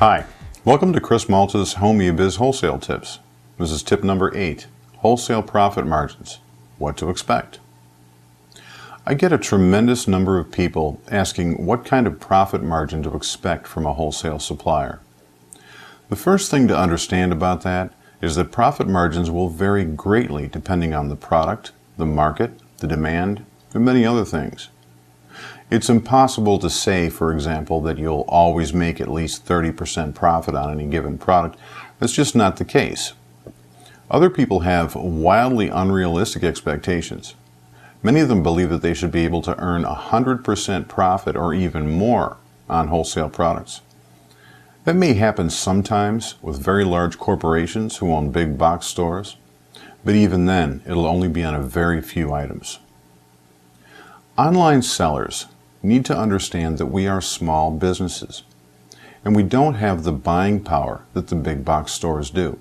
Hi, welcome to Chris Malta's Home eBiz Wholesale Tips. This is tip number 8, Wholesale Profit Margins, What to Expect. I get a tremendous number of people asking what kind of profit margin to expect from a wholesale supplier. The first thing to understand about that is that profit margins will vary greatly depending on the product, the market, the demand, and many other things. It's impossible to say, for example, that you'll always make at least 30% profit on any given product. That's just not the case. Other people have wildly unrealistic expectations. Many of them believe that they should be able to earn 100% profit or even more on wholesale products. That may happen sometimes with very large corporations who own big box stores, but even then, it'll only be on a very few items. Online sellers need to understand that we are small businesses, and we don't have the buying power that the big box stores do.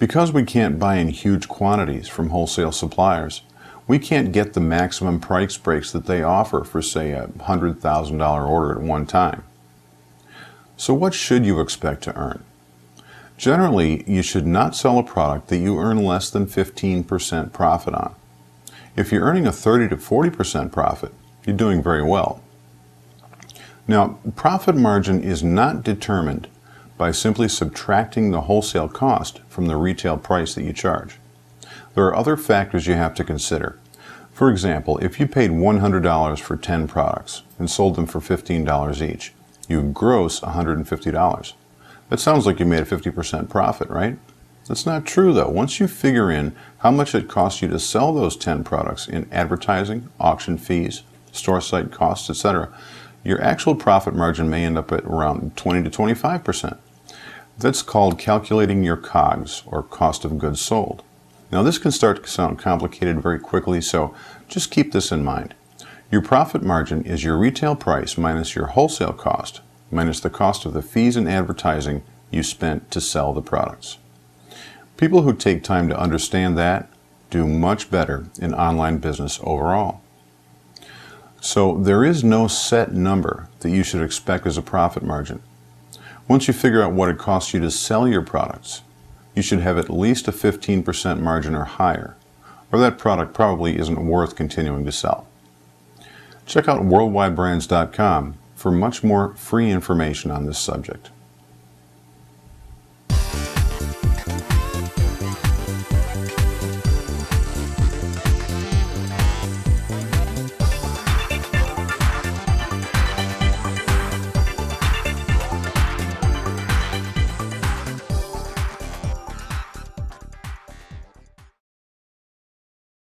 Because we can't buy in huge quantities from wholesale suppliers, we can't get the maximum price breaks that they offer for, say, a $100,000 order at one time. So what should you expect to earn? Generally, you should not sell a product that you earn less than 15% profit on. If you're earning a 30 to 40% profit, you're doing very well. Now, profit margin is not determined by simply subtracting the wholesale cost from the retail price that you charge. There are other factors you have to consider. For example, if you paid $100 for 10 products and sold them for $15 each, you gross $150. That sounds like you made a 50% profit, right? That's not true though. Once you figure in how much it costs you to sell those 10 products in advertising, auction fees, store site costs, etc., your actual profit margin may end up at around 20 to 25%. That's called calculating your COGS, or cost of goods sold. Now this can start to sound complicated very quickly, so just keep this in mind. Your profit margin is your retail price minus your wholesale cost, minus the cost of the fees and advertising you spent to sell the products. People who take time to understand that do much better in online business overall. So there is no set number that you should expect as a profit margin. Once you figure out what it costs you to sell your products, you should have at least a 15% margin or higher, or that product probably isn't worth continuing to sell. Check out worldwidebrands.com for much more free information on this subject.